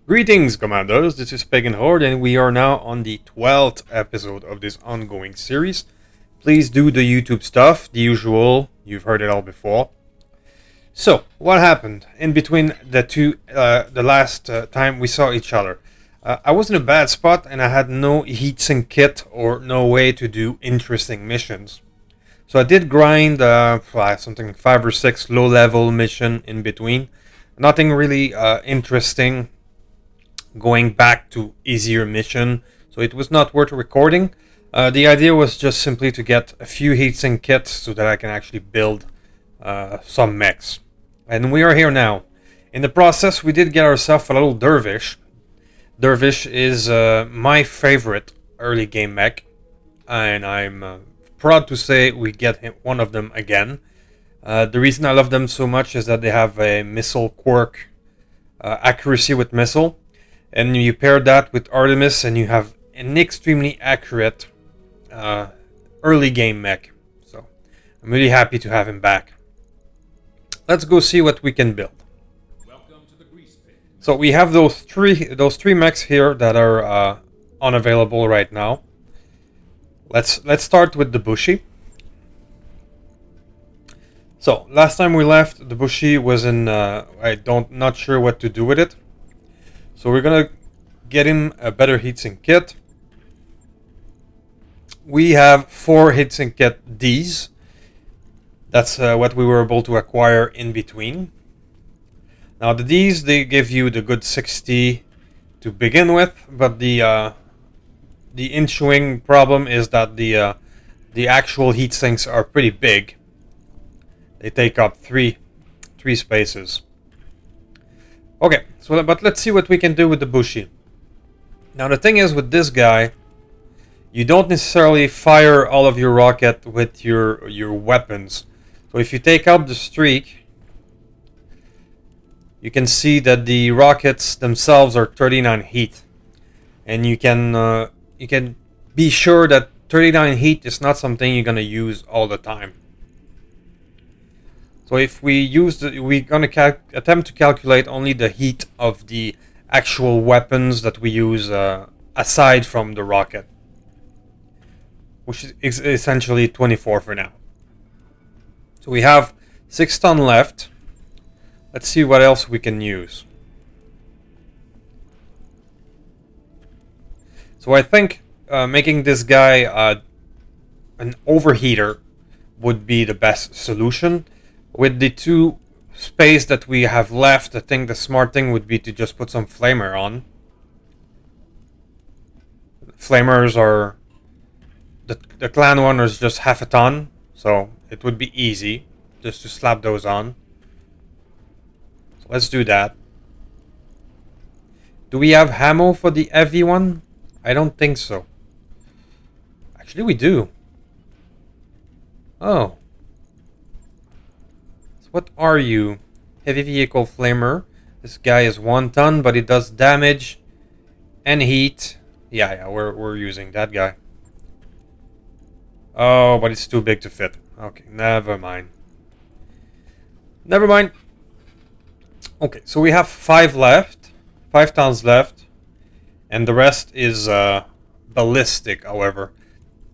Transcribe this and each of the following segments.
Greetings, Commanders, this is Pagan Horde, and we are now on the 12th episode of this ongoing series. Please do the YouTube stuff, the usual, you've heard it all before. So, what happened in between the last time we saw each other? I was in a bad spot and I had no heatsink kit or no way to do interesting missions. So I did grind something 5 or 6 low-level mission in between. Nothing really interesting. Going back to easier mission, so it was not worth recording. The idea was just simply to get a few heatsink kits so that I can actually build some mechs. And we are here now. In the process, we did get ourselves a little dervish. Dervish is my favorite early game mech, and I'm proud to say we get one of them again. The reason I love them so much is that they have a missile quirk, accuracy with missile. And you pair that with Artemis and you have an extremely accurate early game mech. So I'm really happy to have him back. Let's go see what we can build. Welcome to the grease pit. So we have those three mechs here that are unavailable right now. Let's start with the Bushy. So last time we left, the Bushy was in not sure what to do with it. So we're gonna get him a better heatsink kit. We have 4 heatsink kit Ds. That's what we were able to acquire in between. Now the Ds, they give you the good 60 to begin with, but the ensuing problem is that the actual heatsinks are pretty big. They take up three spaces. Okay, but let's see what we can do with the Bushy. Now the thing is with this guy, you don't necessarily fire all of your rocket with your weapons. So if you take out the streak, you can see that the rockets themselves are 39 heat. And you can be sure that 39 heat is not something you're gonna use all the time. So if we're going to attempt to calculate only the heat of the actual weapons that we use aside from the rocket, which is essentially 24 for now. So we have 6 ton left. Let's see what else we can use. So I think making this guy an overheater would be the best solution. With the 2 space that we have left, I think the smart thing would be to just put some flamer on. Flamers are... The clan one is just half a ton, so it would be easy just to slap those on. So let's do that. Do we have ammo for the heavy one? I don't think so. Actually, we do. Oh. What are you? Heavy vehicle flamer. This guy is 1 ton, but it does damage and heat. Yeah, we're using that guy. Oh, but it's too big to fit. Okay, never mind. Never mind. Okay, so we have 5 left. 5 tons left. And the rest is ballistic, however.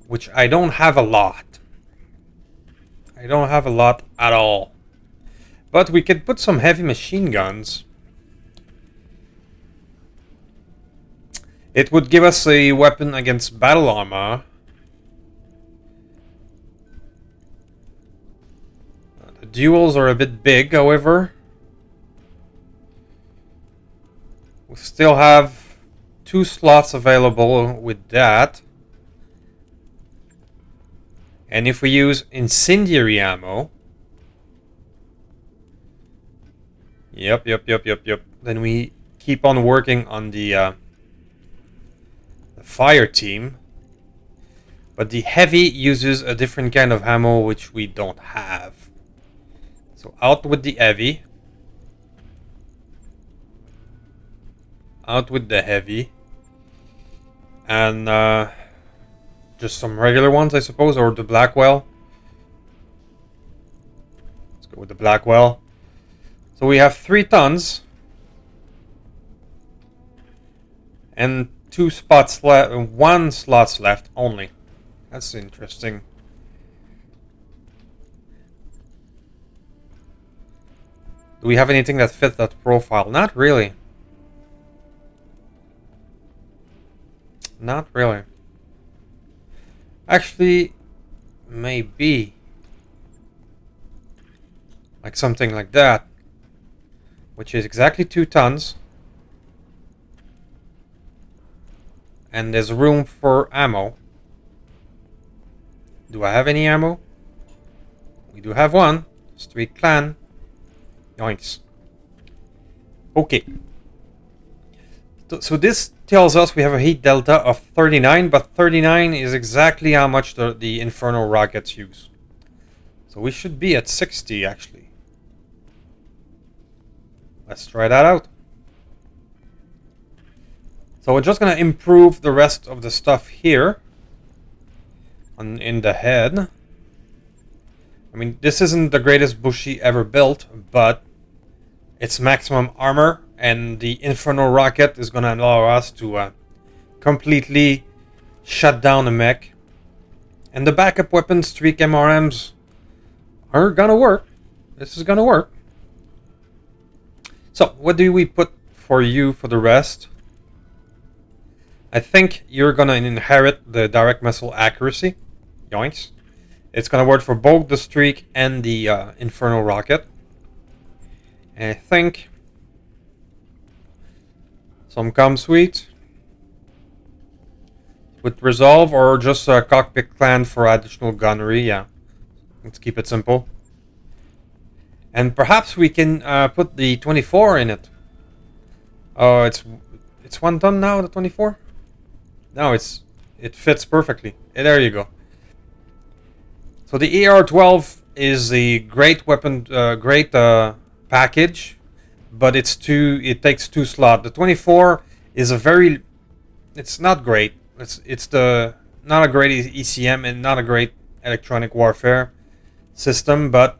Which I don't have a lot. I don't have a lot at all. But we could put some heavy machine guns. It would give us a weapon against battle armor. The duels are a bit big, however. We still have 2 slots available with that. And if we use incendiary ammo... Yep. Then we keep on working on the fire team. But the heavy uses a different kind of ammo which we don't have. So out with the heavy. Out with the heavy. And just some regular ones, I suppose, or the Blackwell. Let's go with the Blackwell. So we have 3 tons. and 2 spots left, 1 slots left only. That's interesting. Do we have anything that fits that profile? Not really. Not really. Actually, maybe. Like something like that. Which is exactly 2 tons. And there's room for ammo. Do I have any ammo? We do have one. Street Clan. Yoinks. Okay. So this tells us we have a heat delta of 39, but 39 is exactly how much the Infernal rockets use. So we should be at 60 actually. Let's try that out. So we're just going to improve the rest of the stuff here in the head. I mean, this isn't the greatest bushy ever built, but it's maximum armor, and the Infernal rocket is going to allow us to completely shut down the mech. And the backup weapons, streak MRMs, are going to work. This is going to work. So, what do we put for you for the rest? I think you're going to inherit the direct missile accuracy. Yoinks. It's going to work for both the streak and the Infernal rocket. And I think some comm suite with resolve, or just a cockpit clan for additional gunnery. Yeah, let's keep it simple. And perhaps we can put the 24 in it. Oh, it's 1 ton now, the 24? No, it fits perfectly. There you go. So the AR-12 is a great weapon, great package, but it takes 2 slots. The 24 is it's not great. It's not a great ECM and not a great electronic warfare system, but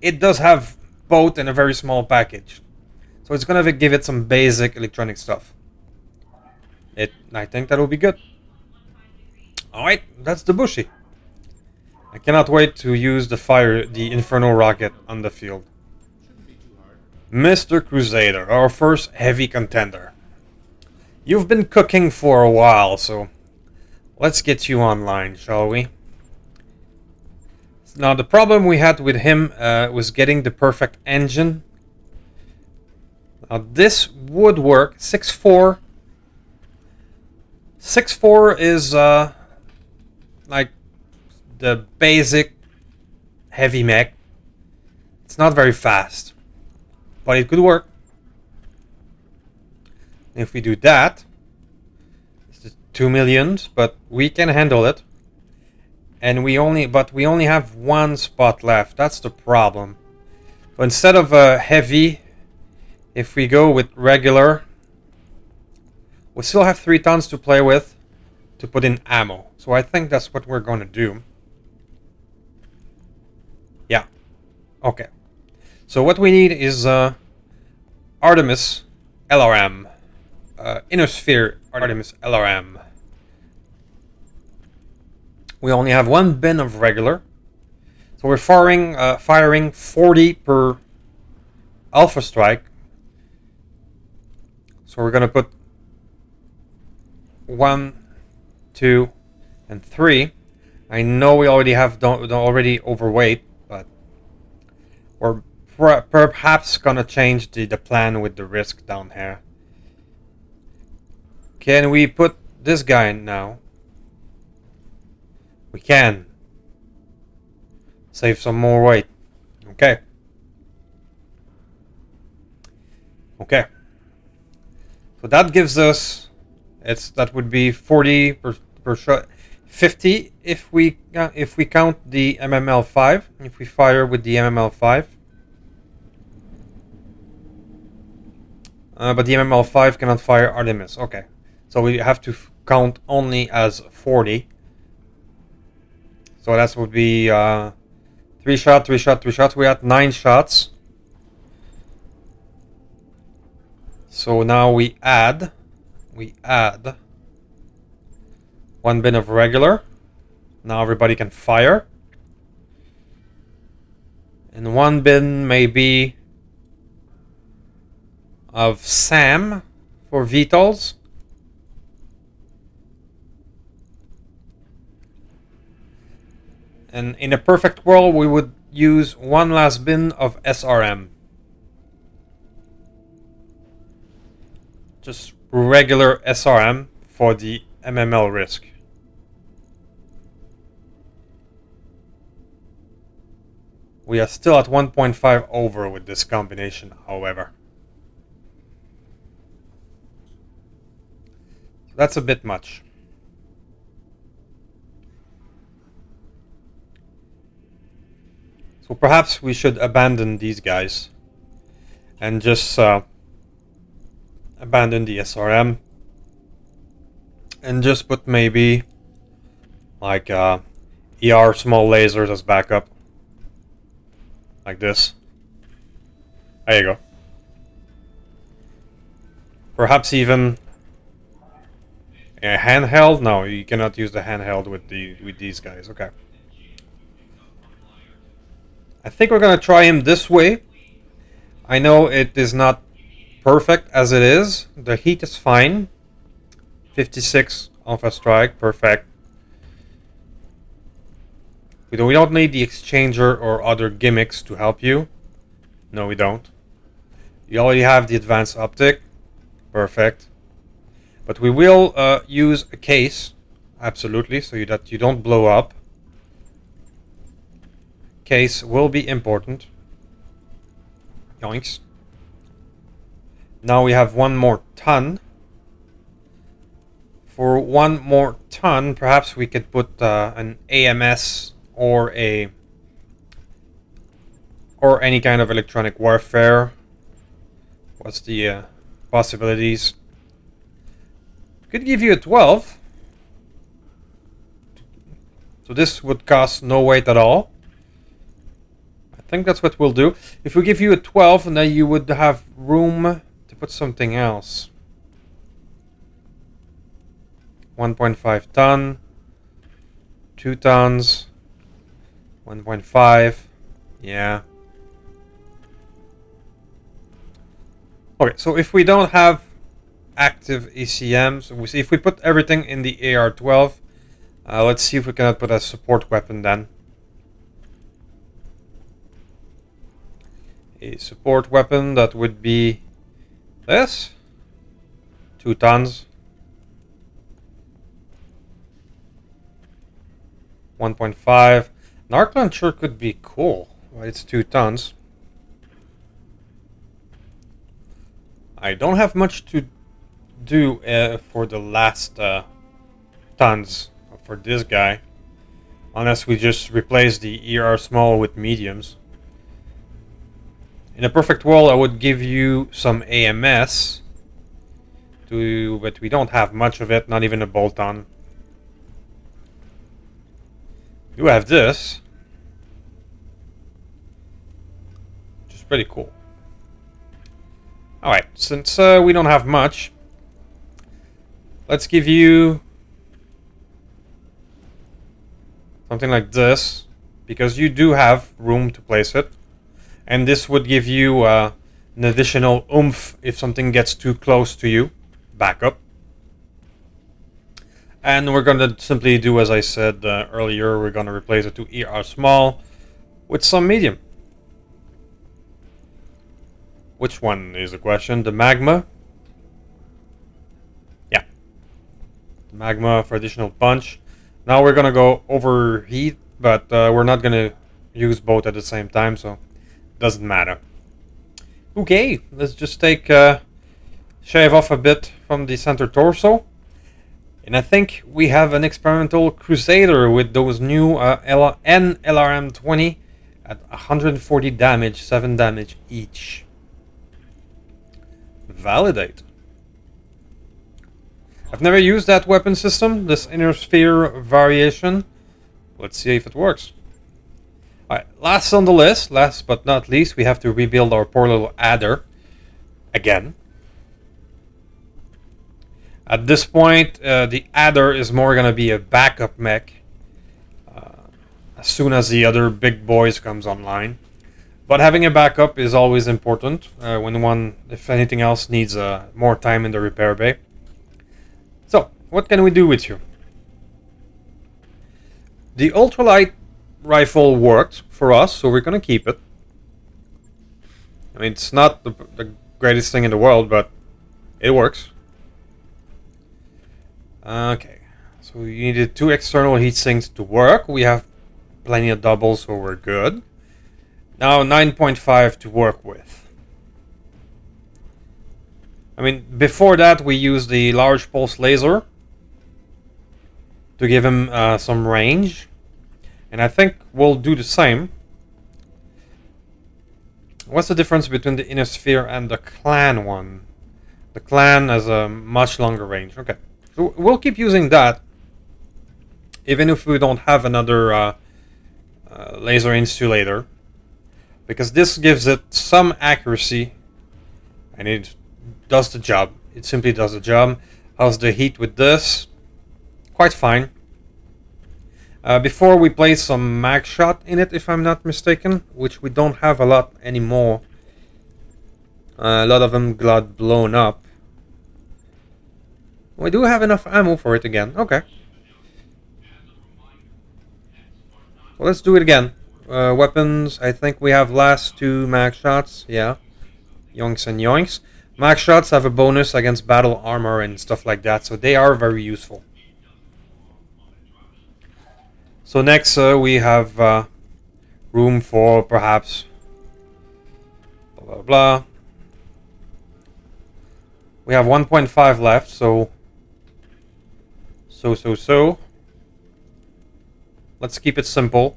it does have both in a very small package. So it's gonna give it some basic electronic stuff. I think that will be good. Alright, that's the bushy. I cannot wait to use the Infernal rocket on the field. Mr. Crusader, our first heavy contender. You've been cooking for a while, so let's get you online, shall we? Now, the problem we had with him was getting the perfect engine. Now, this would work. 6.4. 6.4 is like the basic heavy mech. It's not very fast, but it could work. If we do that, it's 2 million, but we can handle it. And we only have 1 spot left. That's the problem. So instead of heavy, if we go with regular, we still have 3 tons to play with to put in ammo. So I think that's what we're going to do. Yeah. Okay. So what we need is Artemis LRM. Inner Sphere Artemis LRM. We only have 1 bin of regular. So we're firing 40 per Alpha Strike. So we're going to put 1, 2, and 3. I know we already have already overweight, but we're perhaps going to change the plan with the risk down here. Can we put this guy in now? We can. Save some more weight. Okay. Okay. So that gives us, that would be 40 per shot, 50 if we count the MML5. If we fire with the MML5. But the MML5 cannot fire Artemis. Okay. So we have to count only as 40. So that would be 3 shot, 3 shot, 3 shots. We had 9 shots. So now we add we add 1 bin of regular. Now everybody can fire. And 1 bin maybe of SAM for VTOLs. And in a perfect world, we would use 1 last bin of SRM. Just regular SRM for the MML risk. We are still at 1.5 over with this combination, however. That's a bit much. So perhaps we should abandon these guys and just abandon the SRM and just put maybe like ER small lasers as backup. Like this. There you go. Perhaps even a handheld? No, you cannot use the handheld with these guys. Okay. I think we're gonna try him this way. I know it is not perfect as it is. The heat is fine. 56 alpha strike, perfect. We don't need the exchanger or other gimmicks to help you. No, we don't. You already have the advanced optic. Perfect. But we will use a case, absolutely, so that you don't blow up. Case will be important. Yoinks. Now we have 1 more ton. For 1 more ton, perhaps we could put an AMS or any kind of electronic warfare. What's the possibilities? Could give you a 12. So this would cost no weight at all. I think that's what we'll do. If we give you a 12, and then you would have room to put something else. 1.5 ton. 2 tons. 1.5. Yeah. Okay, so if we don't have active ECMs, if we put everything in the AR-12, let's see if we cannot put a support weapon then. A support weapon that would be this. 2 tons. 1.5. An arc launcher could be cool. Well, it's 2 tons. I don't have much to do for the last tons for this guy. Unless we just replace the ER small with mediums. In a perfect world, I would give you some AMS. But we don't have much of it, not even a bolt-on. You have this, which is pretty cool. Alright, since we don't have much, let's give you something like this, because you do have room to place it, and this would give you an additional oomph if something gets too close to you. Backup. And we're going to simply do as I said earlier, we're going to replace it to ER small with some medium. Which one is the question? The magma? Yeah. The magma for additional punch. Now we're going to go overheat, but we're not going to use both at the same time, so it doesn't matter. Okay, let's just shave off a bit from the center torso. And I think we have an experimental Crusader with those new NLRM-20 at 140 damage, 7 damage each. Validate. I've never used that weapon system, this inner sphere variation. Let's see if it works. Alright, last on the list, last but not least, we have to rebuild our poor little adder. Again. At this point, the Adder is more going to be a backup mech as soon as the other big boys comes online. But having a backup is always important if anything else needs more time in the repair bay. So, what can we do with you? The ultralight rifle worked for us, so we're going to keep it. I mean, it's not the greatest thing in the world, but it works. Okay, so you needed 2 external heat sinks to work. We have plenty of doubles, so we're good. Now 9.5 to work with. I mean, before that we used the large pulse laser to give him some range. And I think we'll do the same. What's the difference between the inner sphere and the clan one? The clan has a much longer range. Okay, so we'll keep using that, even if we don't have another laser insulator, because this gives it some accuracy, and it does the job. It simply does the job. How's the heat with this? Quite fine. Before we place some mag shot in it, if I'm not mistaken, which we don't have a lot anymore. A lot of them got blown up. We do have enough ammo for it again. Okay. Well, let's do it again. Weapons, I think we have last 2 mag shots. Yeah. Yoinks and yoinks. Mag shots have a bonus against battle armor and stuff like that, so they are very useful. So next we have room for perhaps blah blah blah. We have 1.5 left, so let's keep it simple.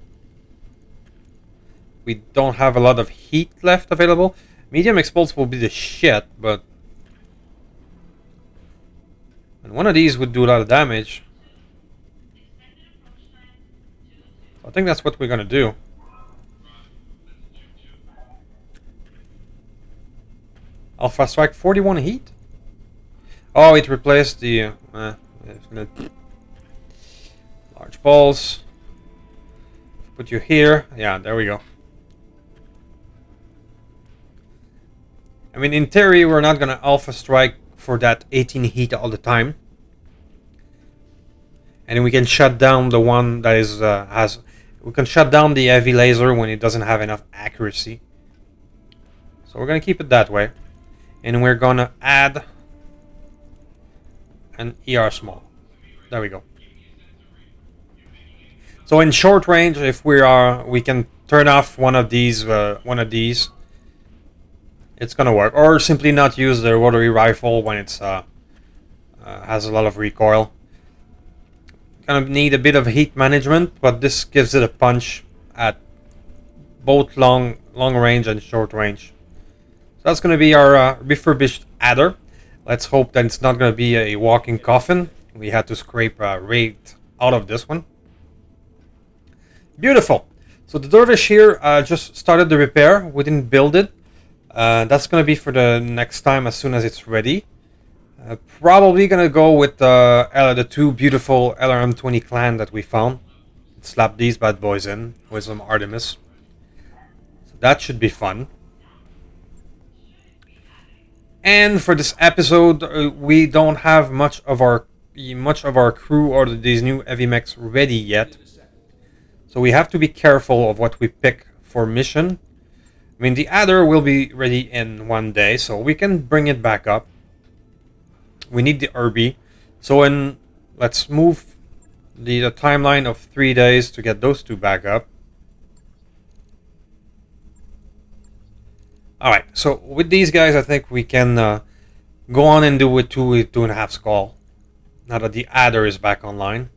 We don't have a lot of heat left available. Medium expulse will be the shit, but and one of these would do a lot of damage. I think that's what we're gonna do. Alpha Strike 41 heat? Oh, it replaced the large pulse. Put you here. Yeah, there we go. I mean, in theory, we're not gonna Alpha Strike for that 18 heat all the time. And we can shut down the one that is we can shut down the heavy laser when it doesn't have enough accuracy. So we're gonna keep it that way, and we're gonna add an ER small. There we go. So in short range, if we can turn off one of these, it's gonna work. Or simply not use the rotary rifle when it's has a lot of recoil. Gonna need a bit of heat management, but this gives it a punch at both long range and short range. So that's gonna be our refurbished Adder. Let's hope that it's not gonna be a walking coffin. We had to scrape raid out of this one. Beautiful. So the Dervish here just started the repair. We didn't build it. That's gonna be for the next time as soon as it's ready. Probably gonna go with the 2 beautiful LRM-20 clan that we found. Slap these bad boys in with some Artemis. So that should be fun. And for this episode, we don't have much of our crew or these new heavy mechs ready yet. So we have to be careful of what we pick for mission. I mean, the Adder will be ready in 1 day, so we can bring it back up. We need the RB. So let's move the timeline of 3 days to get those 2 back up. Alright, so with these guys, I think we can go on and do with 2.5 skull. Now that the Adder is back online.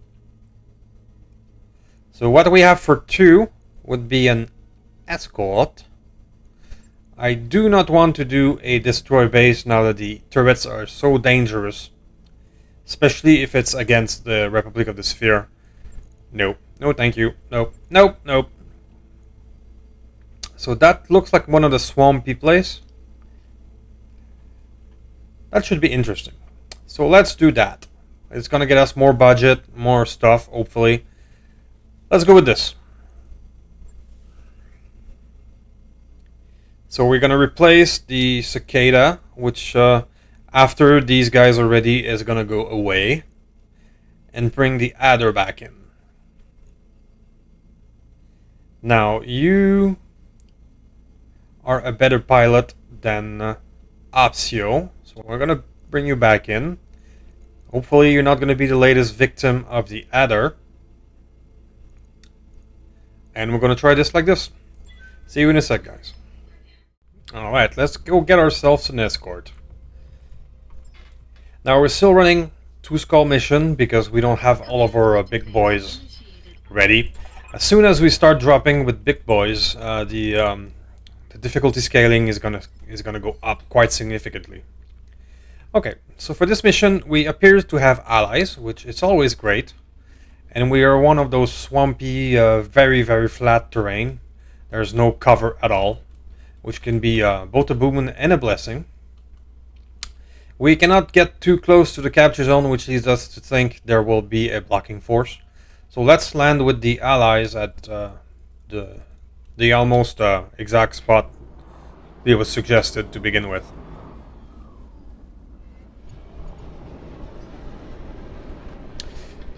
So what we have for 2 would be an escort. I do not want to do a destroy base now that the turrets are so dangerous. Especially if it's against the Republic of the Sphere. Nope. No thank you. Nope. Nope. Nope. So that looks like one of the swampy places. That should be interesting. So let's do that. It's gonna get us more budget, more stuff, hopefully. Let's go with this. So we're gonna replace the cicada, which after these guys are ready is gonna go away, and bring the adder back in. Now you are a better pilot than Opsio, so we're gonna bring you back in. Hopefully you're not gonna be the latest victim of the adder. And we're gonna try this like this. See you in a sec, guys. Alright, let's go get ourselves an escort. Now we're still running 2 skull mission because we don't have all of our big boys ready. As soon as we start dropping with big boys, the difficulty scaling is gonna go up quite significantly. Okay, so for this mission we appear to have allies, which is always great. And we are one of those swampy, very flat terrain. There's no cover at all, which can be both a boon and a blessing. We cannot get too close to the capture zone, which leads us to think there will be a blocking force. So let's land with the allies at the almost exact spot it was suggested to begin with.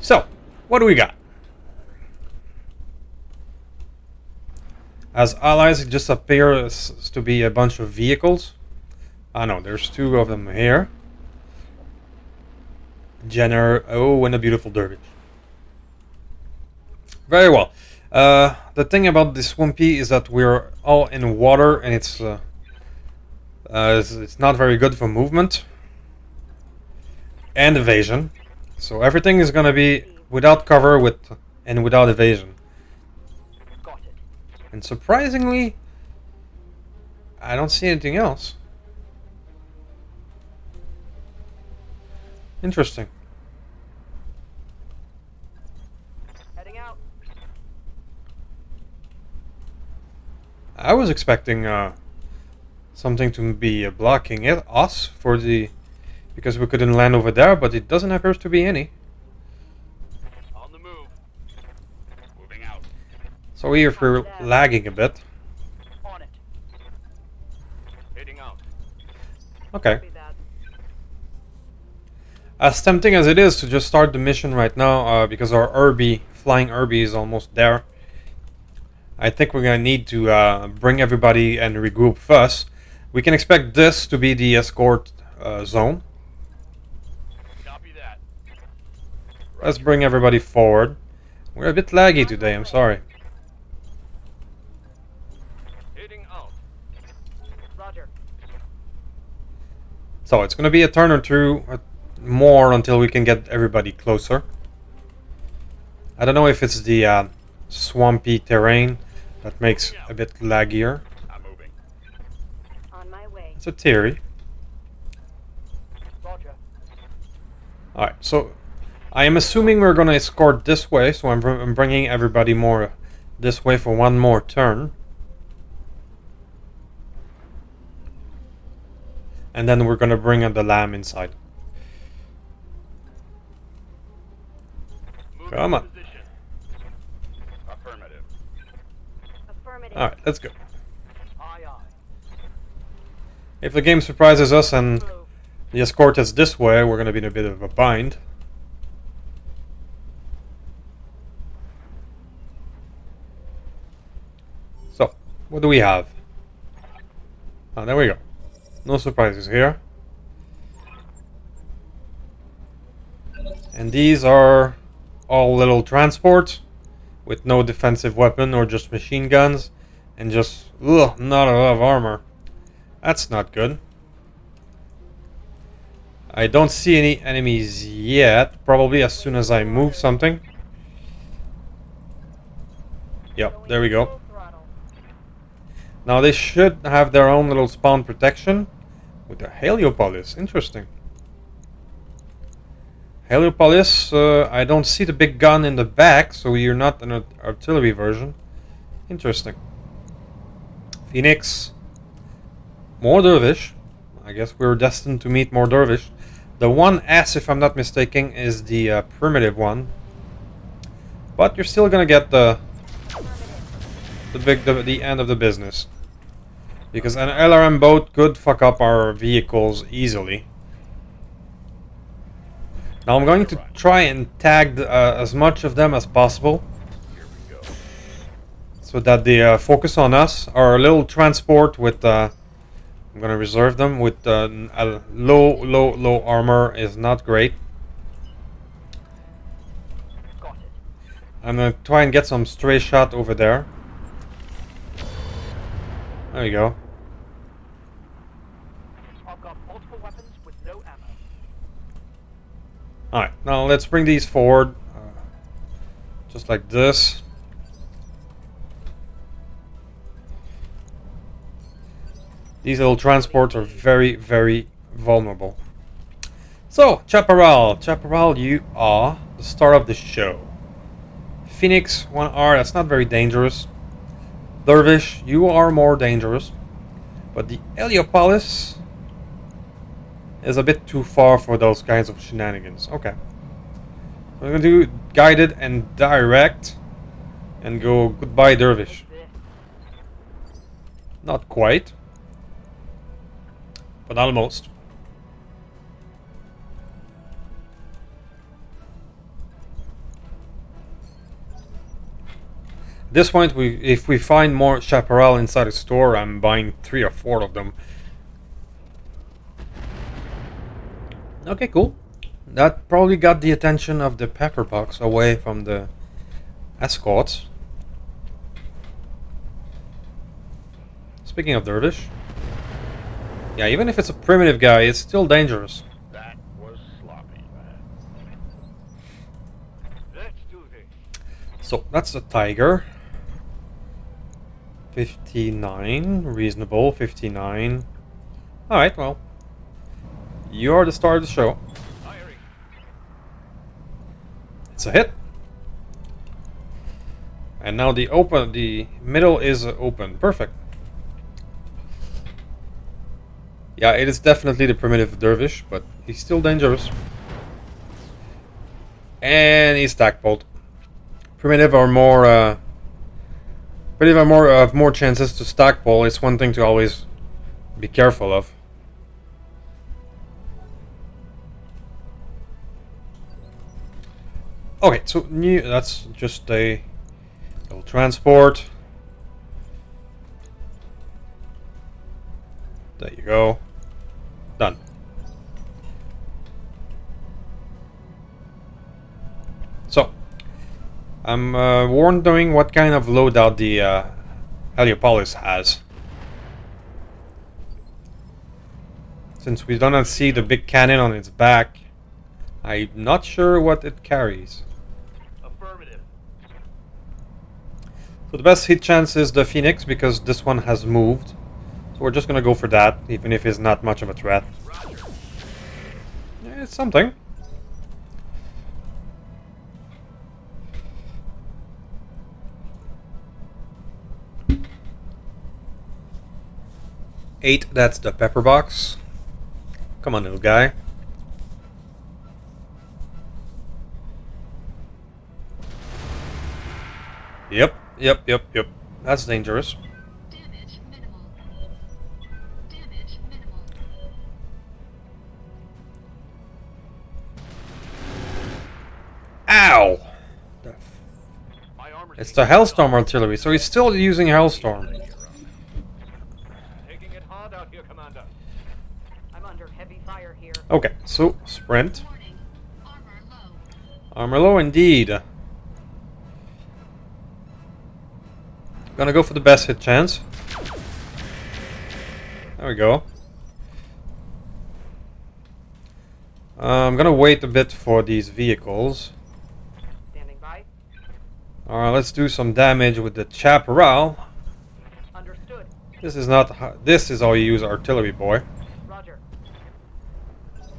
So, what do we got? As allies, it just appears to be a bunch of vehicles. Ah no, there's 2 of them here. Jenner, oh, and a beautiful dervish. Very well. The thing about the swampy is that we're all in water, and it's not very good for movement and evasion. So everything is gonna be without cover and without evasion. And surprisingly, I don't see anything else. Interesting. Heading out. I was expecting something to be blocking us for the because we couldn't land over there, but it doesn't appear to be any. On the move. Moving out. So if we're lagging a bit. On it. Heading out. Okay. As tempting as it is to just start the mission right now, because our flying Irby is almost there, I think we're gonna need to bring everybody and regroup first. We can expect this to be the escort zone. Copy that. Let's bring everybody forward. We're a bit laggy today, I'm sorry. Heading out. Roger. So it's gonna be a turn or two more until we can get everybody closer. I don't know if it's the swampy terrain that makes a bit laggier. I'm moving. On my way. It's a theory. Roger. Alright, so I am assuming we're gonna escort this way, so I'm bringing everybody more this way for one more turn. And then we're gonna bring the lamb inside. Come on. Affirmative. Affirmative. Alright, let's go. Aye, aye. If the game surprises us and the escort is this way, we're gonna be in a bit of a bind. So, what do we have? Oh, there we go. No surprises here. And these are all little transports with no defensive weapon or just machine guns and just not a lot of armor. That's not good. I don't see any enemies yet. Probably as soon as I move something. Yep, there we go. Now they should have their own little spawn protection with the Heliopolis. Interesting. Heliopolis, I don't see the big gun in the back, so you're not an artillery version. Interesting. Phoenix. More dervish. I guess we're destined to meet more dervish. The 1S, if I'm not mistaken, is the primitive one. But you're still gonna get the end of the business. Because an LRM boat could fuck up our vehicles easily. Now I'm going to try and tag as much of them as possible. So that they focus on us. Our little transport with... I'm gonna reserve them with a low armor is not great. I'm gonna try and get some stray shot over there. There we go. I've got multiple weapons with no ammo. Alright, now let's bring these forward. Just like this. These little transports are very, very vulnerable. So, Chaparral. Chaparral, you are the star of the show. Phoenix, 1R, that's not very dangerous. Dervish, you are more dangerous. But the Heliopolis is a bit too far for those kinds of shenanigans. Okay. We're going to do guided and direct. And go goodbye, Dervish. Not quite. But almost. At this point, if we find more Chaparral inside a store, I'm buying 3 or 4 of them. Okay, cool. That probably got the attention of the pepper box away from the escorts. Speaking of Dervish. Yeah, even if it's a primitive guy, it's still dangerous. That was sloppy, man. Let's do this. So, that's the Tiger. 59. Reasonable. 59. Alright, well. You are the star of the show. Firing. It's a hit. And now the middle is open. Perfect. Yeah, it is definitely the primitive Dervish, but he's still dangerous. And he's stackpoled. Primitive are more have more chances to stackpole. It's one thing to always be careful of. Okay, so that's just a little transport. There you go. Done. So, I'm wondering what kind of loadout the Heliopolis has. Since we do not see the big cannon on its back, I'm not sure what it carries. Affirmative. So the best hit chance is the Phoenix, because this one has moved. So we're just gonna go for that, even if it's not much of a threat. Roger. Yeah, it's something. Eight, that's the pepper box. Come on, little guy. Yep. That's dangerous. Damage minimal. Damage minimal. Ow! My armor's It's the Hellstorm artillery, so he's still using Hellstorm. taking it hard out here, Commander. I'm under heavy fire here. Okay, so sprint. Warning. Armor low. Armor low indeed. Gonna go for the best hit chance. There we go. I'm gonna wait a bit for these vehicles. Standing by. Alright, let's do some damage with the Chaparral. Understood. This is not. This is how you use artillery, boy. Roger.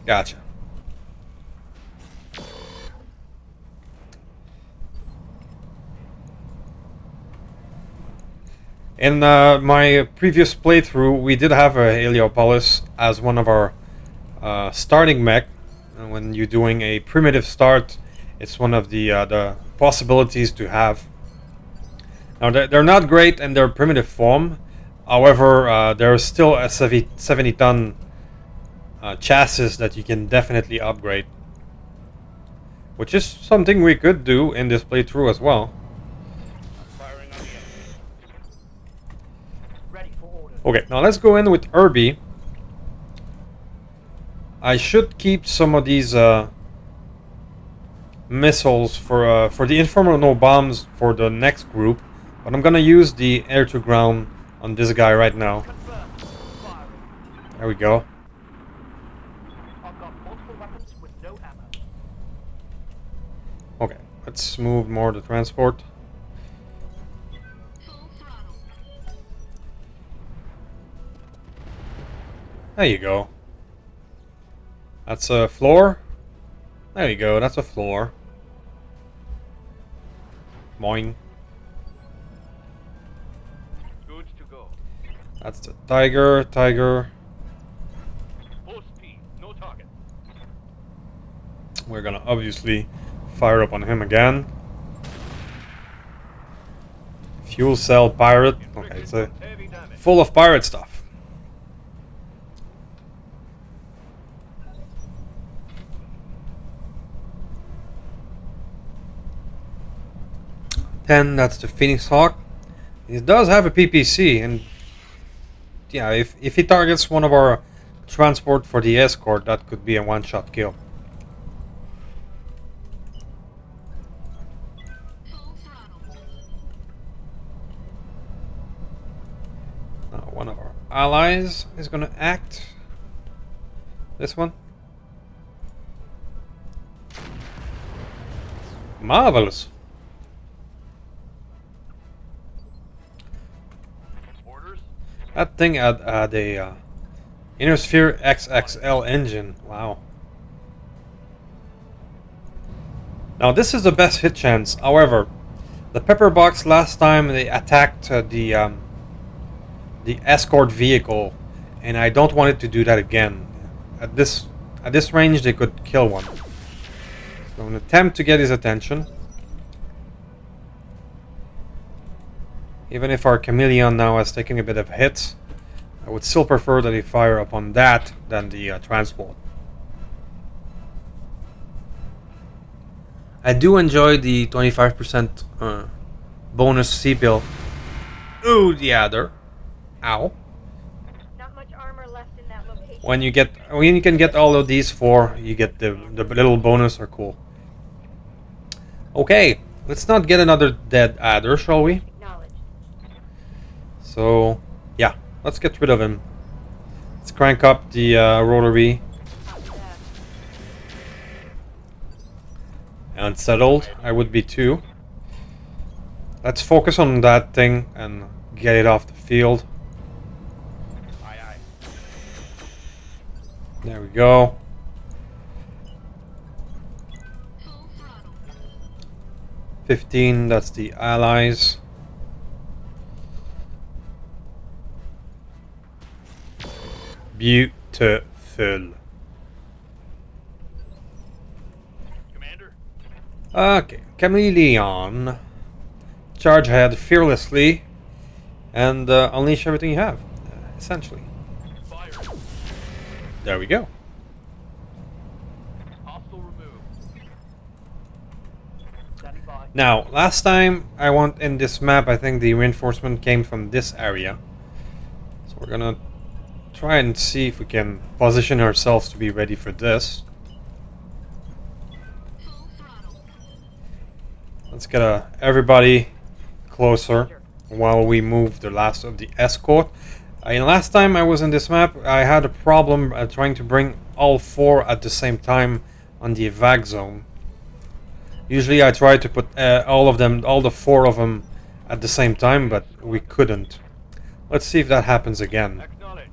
Gotcha. In my previous playthrough, we did have a Heliopolis as one of our starting mech, and when you're doing a primitive start, it's one of the possibilities to have. Now they're not great in their primitive form. However, there's still a 70-ton chassis that you can definitely upgrade, which is something we could do in this playthrough as well. Firing on the enemy. Ready for order. Okay, now let's go in with Herbie. I should keep some of these missiles for the Inferno bombs for the next group, but I'm gonna use the air-to-ground on this guy right now. Confirmed. Firing. There we go. I've got multiple weapons with no ammo. Okay, let's move more to transport. Full throttle. There you go. That's a floor. There you go, that's a floor. Moing. Good to go. That's the tiger. Full speed. No target. We're gonna obviously fire up on him again. Fuel cell pirate. Okay, it's a Heavy damage. full of pirate stuff. Then that's the Phoenix Hawk. He does have a PPC, and yeah, if he targets one of our transport for the escort, that could be a one-shot kill. Full throttle. Now, one of our allies is going to act. This one. Marvelous. Orders. That thing had a Inner Sphere XXL engine. Wow. Now this is the best hit chance. However, the pepper box last time they attacked the escort vehicle, and I don't want it to do that again. At this range, they could kill one. So an attempt to get his attention. Even if our chameleon now has taken a bit of hits, I would still prefer that he fire upon that than the transport. I do enjoy the 25% bonus C-bill. Ooh, the adder. Ow. Not much armor left in that location. When you can get all of these four, you get the little bonus are cool. Okay, let's not get another dead adder, shall we? Acknowledged. So, yeah, let's get rid of him. Let's crank up the rotary. Copy that. Unsettled, I would be too. Let's focus on that thing and get it off the field. Aye, aye. There we go. Full throttle. 15, that's the allies. Beautiful. Commander. Okay, chameleon. Charge ahead fearlessly and unleash everything you have, essentially. Fire. There we go. Hostile removed. Standing by. Now, last time I went in this map, I think the reinforcement came from this area. So we're gonna try and see if we can position ourselves to be ready for this. Full throttle. Let's get everybody closer while we move the last of the escort. And last time I was in this map, I had a problem trying to bring all four at the same time on the evac zone. Usually I try to put all the four of them at the same time, but we couldn't. Let's see if that happens again. Acknowledged.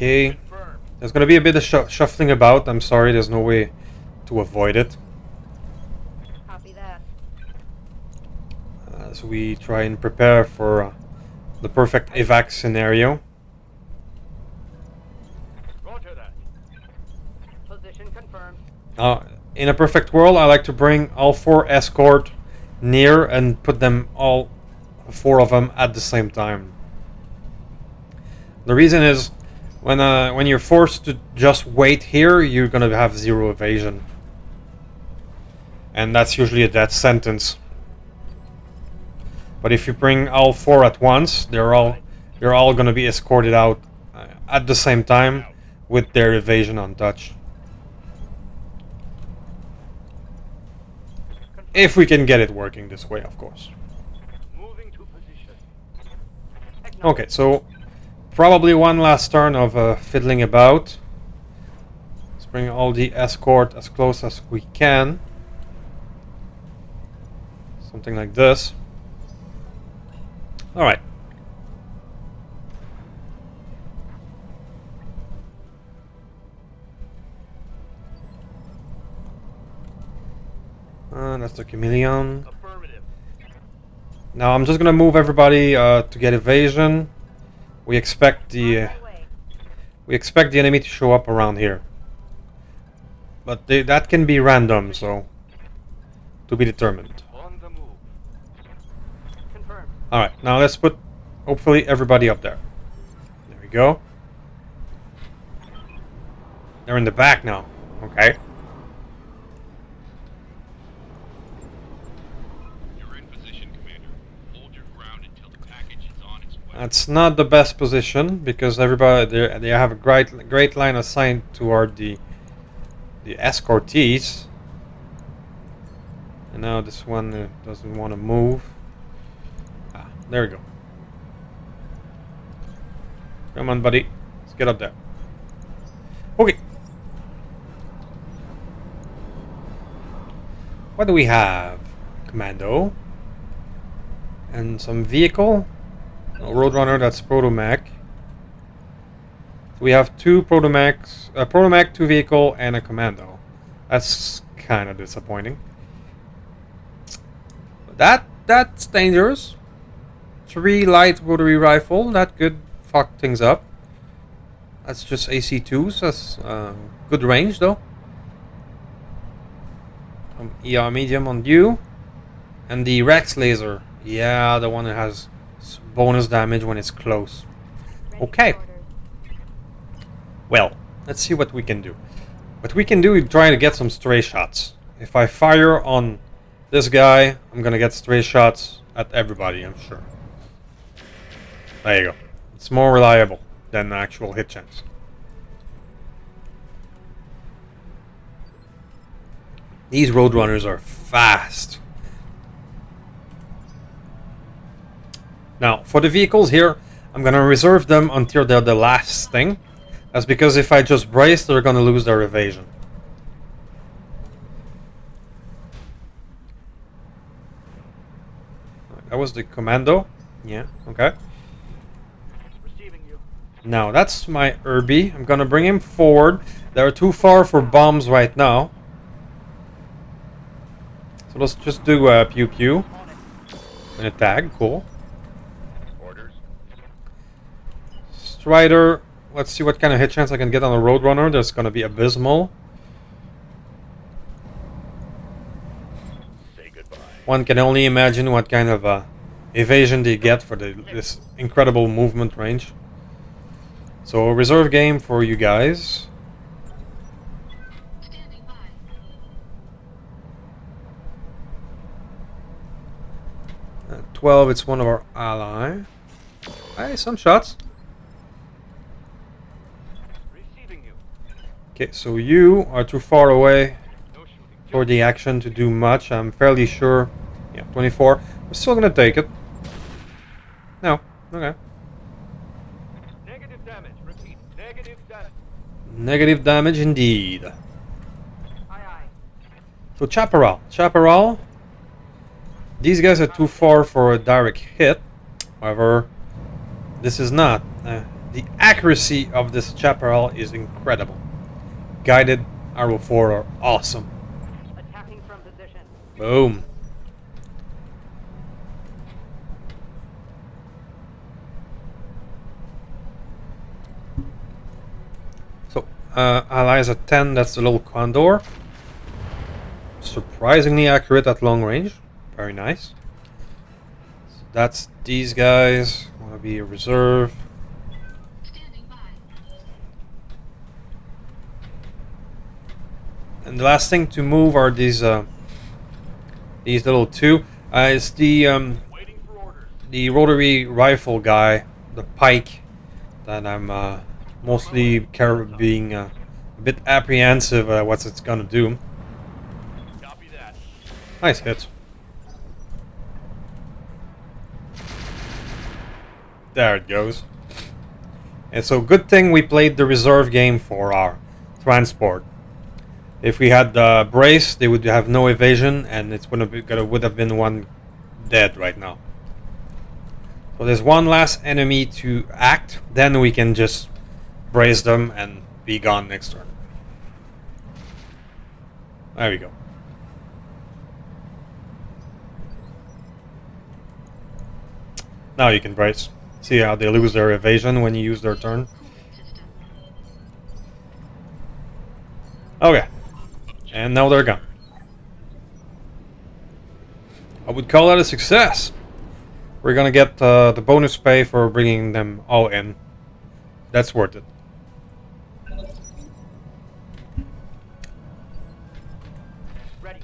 Okay, Confirmed. there's gonna be a bit of shuffling about. I'm sorry, there's no way to avoid it. as we try and prepare for the perfect evac scenario. Roger that. Position confirmed. In a perfect world, I like to bring all 4 escort near and put them all 4 of them at the same time. The reason is when you're forced to just wait here, you're gonna have 0 evasion, and that's usually a death sentence. But if you bring all 4 at once, they're all gonna be escorted out at the same time with their evasion untouched. If we can get it working this way, of course. Moving to position. Okay, so probably one last turn of fiddling about. Let's bring all the escort as close as we can. Something like this. Alright. That's the chameleon. Affirmative. Now I'm just gonna move everybody to get evasion. We expect the enemy to show up around here, but that can be random, so to be determined. On the move. Confirmed. All right, now let's put hopefully everybody up there. There we go. They're in the back now. Okay. That's not the best position because everybody they have a great line assigned toward the escortees, and now this one doesn't want to move. There we go. Come on, buddy, let's get up there. Okay. What do we have? Commando and some vehicle. A Roadrunner, that's Proto-Mech. We have 2 Proto-Mechs, a Proto-Mech, 2 vehicle, and a Commando. That's kind of disappointing. That's dangerous. 3 light rotary rifle, that could fuck things up. That's just AC2s, that's good range though. ER medium on you. And the Rex laser, yeah, the one that has bonus damage when it's close. Okay. Well, let's see what we can do. What we can do is try to get some stray shots. If I fire on this guy, I'm gonna get stray shots at everybody, I'm sure. There you go. It's more reliable than the actual hit chance. These Roadrunners are fast. Now, for the vehicles here, I'm gonna reserve them until they're the last thing. That's because if I just brace, they're gonna lose their evasion. That was the Commando. Yeah, okay. Receiving you. Now, that's my Herbie. I'm gonna bring him forward. They're too far for bombs right now. So let's just do a pew pew. And a tag, cool. Strider, let's see what kind of hit chance I can get on a Roadrunner. That's gonna be abysmal. Say goodbye. One can only imagine what kind of evasion they get for this incredible movement range. So a reserve game for you guys. Standing by. 12, it's one of our ally. Hey, some shots. Receiving you. Okay, so you are too far away No shooting. for the action to do much. I'm fairly sure. Yeah, 24. We're still gonna take it. No. Okay. Negative damage. Repeat. Negative damage. Negative damage indeed. Aye, aye. So Chaparral. Chaparral. These guys are too far for a direct hit. However, this is not. The accuracy of this Chaparral is incredible. Guided Arrow 4 are awesome. Attacking from position. Boom. allies at 10, that's the little condor. Surprisingly accurate at long range. Very nice. So that's these guys. Want to be a reserve. And the last thing to move are these little two. Is the rotary rifle guy, the pike, that I'm mostly being a bit apprehensive at what it's gonna do. Copy that. Nice hit. There it goes. And so good thing we played the reserve game for our transport. If we had the brace, they would have no evasion, and it's would have been one dead right now. So there's one last enemy to act, then we can just brace them and be gone next turn. There we go. Now you can brace. See how they lose their evasion when you use their turn? Okay. And now they're gone. I would call that a success. We're gonna get the bonus pay for bringing them all in. That's worth it.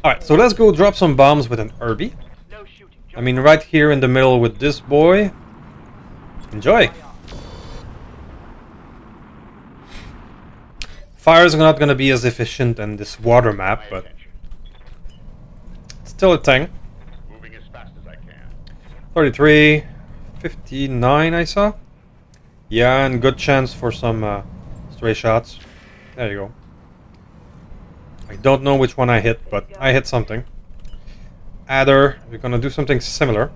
Alright, so let's go drop some bombs with an Herbie. No shooting. I mean, right here in the middle with this boy. Enjoy! Fire's not gonna be as efficient in this water map, but it's still a thing. Moving as fast as I can. 33, 59 I saw. Yeah, and good chance for some stray shots. There you go. I don't know which one I hit, but I hit something. Adder, we're gonna do something similar.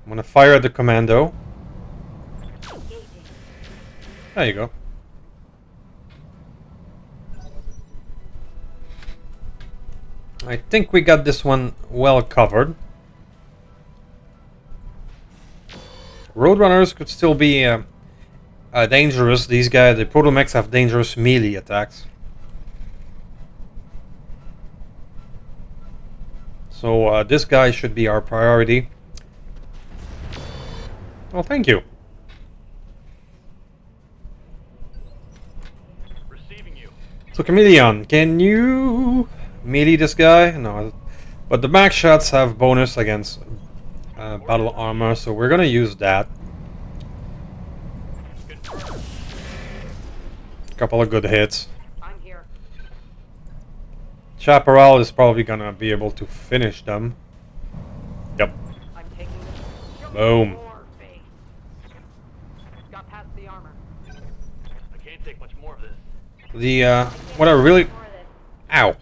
I'm gonna fire at the commando. There you go. I think we got this one well covered. Roadrunners could still be dangerous. These guys, the proto-mechs, have dangerous melee attacks. So this guy should be our priority. Well, thank you. Receiving you. So Chameleon, can you melee this guy? No, but the max shots have bonus against battle armor, so we're gonna use that. Couple of good hits. I'm here. Chaparral is probably gonna be able to finish them. Yep. I'm taking this. Show me Boom. more face. Got past the armor. I can't take much more of this. The what I really, More of this. ow.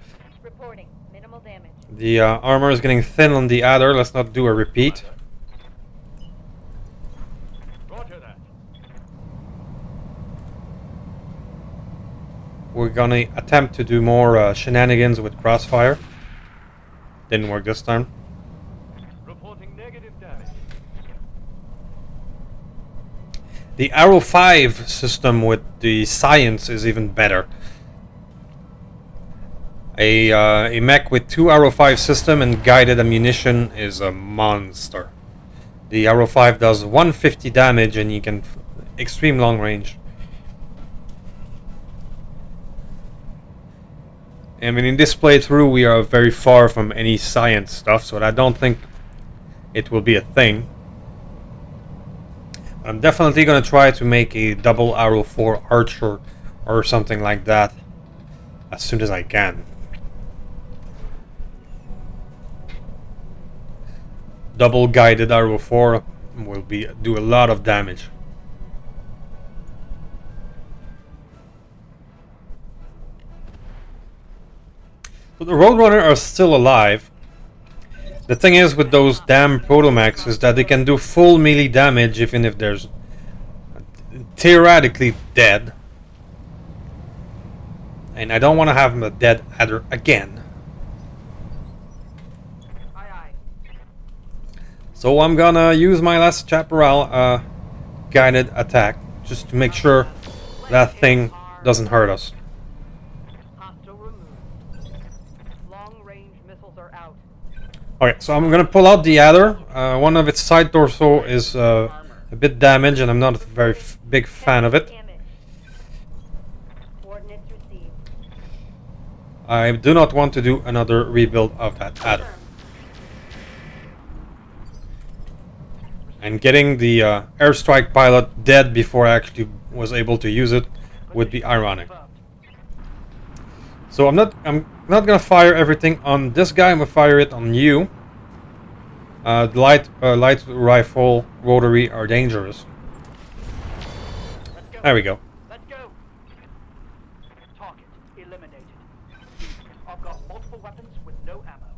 Reporting. Minimal damage. The armor is getting thin on the Adder. Let's not do a repeat. Roger that. We're gonna attempt to do more shenanigans with crossfire. Didn't work this time. Reporting negative damage. The Arrow 5 system with the science is even better. A mech with 2 Arrow 5 system and guided ammunition is a monster. The Arrow 5 does 150 damage and you can extreme long range. I mean, in this playthrough we are very far from any science stuff, so I don't think it will be a thing. I'm definitely gonna try to make a double Arrow 4 Archer or something like that as soon as I can. Double guided Arrow 4 will do a lot of damage. So the Roadrunner are still alive. The thing is with those damn proto-mechs is that they can do full melee damage even if there's theoretically dead. And I don't want to have a dead Adder again. Aye, aye. So I'm gonna use my last Chaparral guided attack just to make sure that thing doesn't hurt us. Hostile removed. Long-range missiles are out. Okay, so I'm gonna pull out the Adder. One of its side torso is a bit damaged, and I'm not a very big fan of it. Damage. Coordinates received. I do not want to do another rebuild of that Adder. And getting the airstrike pilot dead before I actually was able to use it would be ironic. So I'm not gonna fire everything on this guy. I'm gonna fire it on you. Light rifle rotary are dangerous. Let's go. There we go. Let's go. Target eliminated. I've got multiple weapons with no ammo.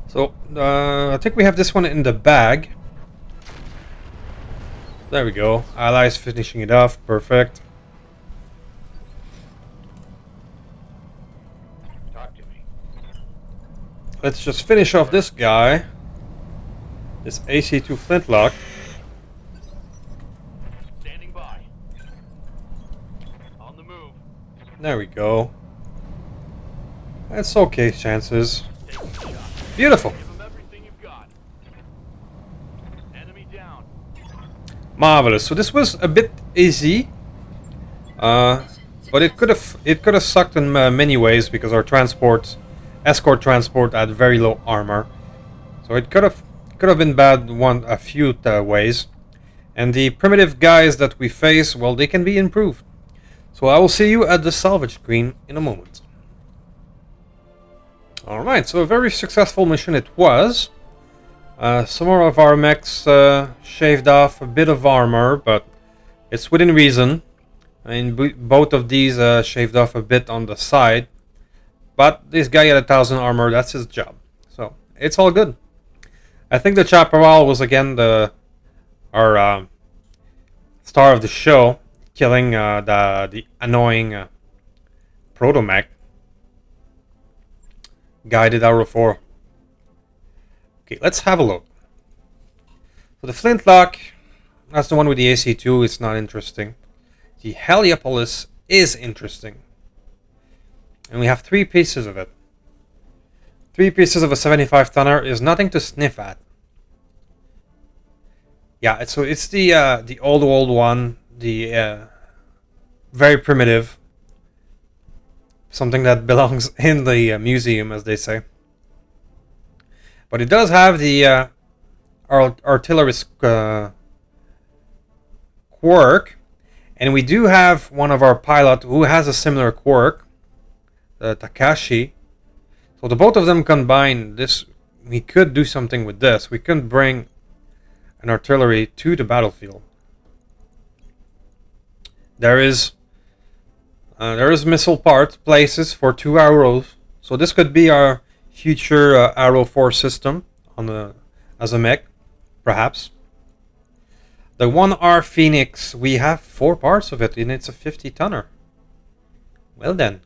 So I think we have this one in the bag. There we go. Allies finishing it off. Perfect. Talk to me. Let's just finish off this guy. This AC2 flintlock. Standing by. On the move. There we go. That's okay chances. Take the shot. Beautiful. Give him everything you've got. Enemy down. Marvelous. So this was a bit easy, but it could have sucked in many ways because our escort transport had very low armor. So it could have been bad a few ways. And the primitive guys that we face, well, they can be improved. So I will see you at the salvage screen in a moment. Alright, so a very successful mission it was. Some more of our mechs shaved off a bit of armor, but it's within reason. I mean, both of these shaved off a bit on the side. But this guy had 1,000 armor, that's his job. So, it's all good. I think the Chaparral was again our star of the show, killing the annoying proto-mech. Guided arrow 4. Okay, let's have a look. So the flintlock, that's the one with the AC2, it's not interesting. The Heliopolis is interesting. And we have 3 pieces of it. 3 pieces of a 75 tonner is nothing to sniff at. Yeah, so it's the old one, the very primitive. Something that belongs in the museum, as they say. But it does have the artillerist quirk. And we do have one of our pilot who has a similar quirk. The Takashi. So the both of them combined, we could do something with this. We could bring an artillery to the battlefield. There is missile places for 2 arrows. So this could be our future arrow 4 system as a mech, perhaps. The 1R Phoenix, we have 4 parts of it, and it's a 50 tonner. Well then.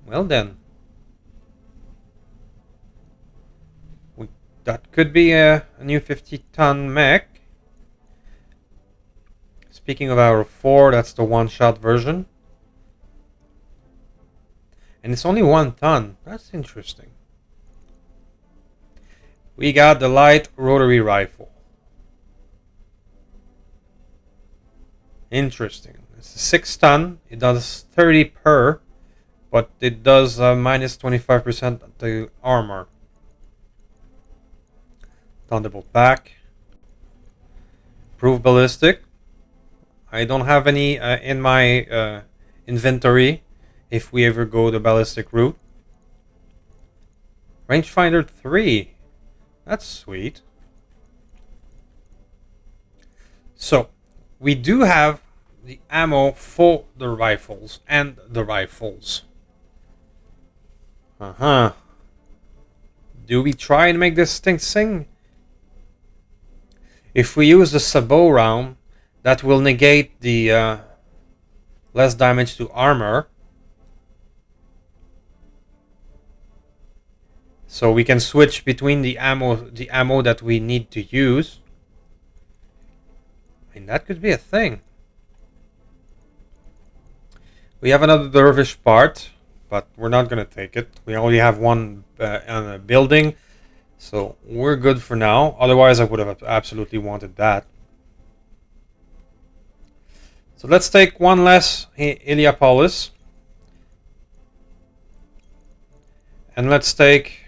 Well then. That could be a new 50-ton mech. Speaking of Arrow 4, that's the one-shot version. And it's only 1 ton. That's interesting. We got the light rotary rifle. Interesting. It's a 6 ton. It does 30 per. But it does minus 25% the armor. Thunderbolt back. Proof ballistic. I don't have any in my inventory if we ever go the ballistic route. Rangefinder 3. That's sweet. So, we do have the ammo for the rifles and the rifles. Do we try and make this thing sing? If we use the sabot round, that will negate the less damage to armor. so we can switch between the ammo that we need to use. I mean, that could be a thing. We have another dervish part, but we're not gonna take it. We only have one on a building, so we're good for now. Otherwise, I would have absolutely wanted that. So let's take one less Heliopolis. And let's take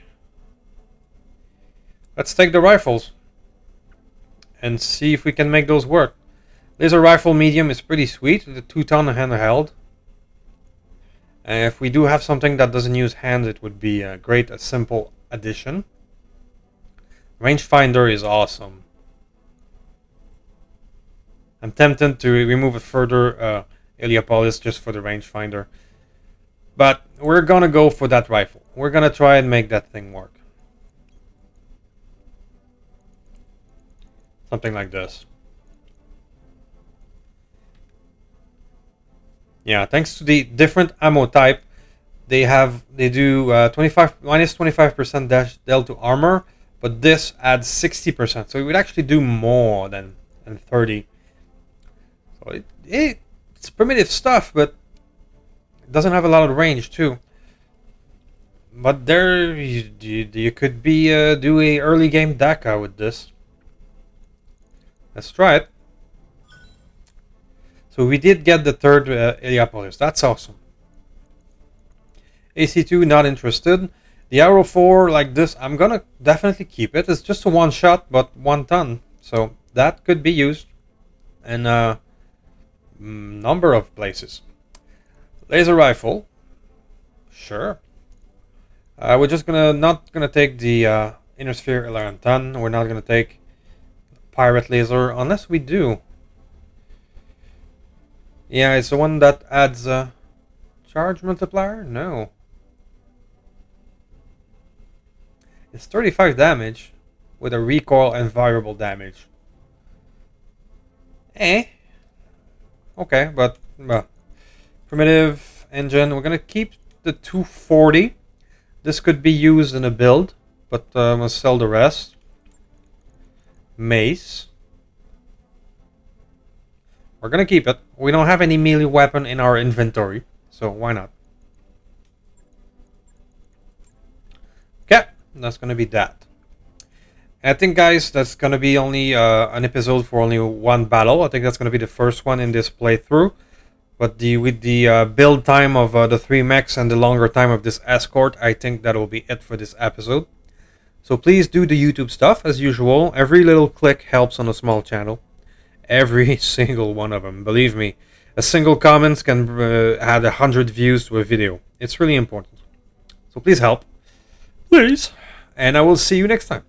the rifles and see if we can make those work. Laser rifle medium is pretty sweet, the 2-ton handheld. And if we do have something that doesn't use hands, it would be a simple addition. Rangefinder is awesome. I'm tempted to remove a further Heliopolis just for the rangefinder. But we're gonna go for that rifle. We're gonna try and make that thing work. Something like this. Yeah, thanks to the different ammo type, they do minus 25% del to armor, but this adds 60%, so it would actually do more than 30. So it's primitive stuff, but it doesn't have a lot of range too. But there you could be do a early game DACA with this. Let's try it. So we did get the third Heliopolis. That's awesome. AC2 not interested. The Arrow 4 like this, I'm gonna definitely keep it. It's just a one shot, but 1 ton, so that could be used in a number of places. Laser rifle, sure. We're just not gonna take the Inner Sphere 11 ton. We're not gonna take Pirate laser unless we do. Yeah, it's the one that adds a charge multiplier? No. It's 35 damage with a recoil and variable damage. Okay, but primitive engine. We're gonna keep the 240. This could be used in a build, but we'll sell the rest. Mace. We're gonna keep it. We don't have any melee weapon in our inventory, so why not? Okay, that's gonna be that. I think, guys, that's gonna be only an episode for only one battle. I think that's gonna be the first one in this playthrough. But with the build time of the 3 mechs and the longer time of this escort, I think that will be it for this episode. So please do the YouTube stuff as usual. Every little click helps on a small channel. Every single one of them. Believe me, a single comment can add 100 views to a video. It's really important. So please help. Please. And I will see you next time.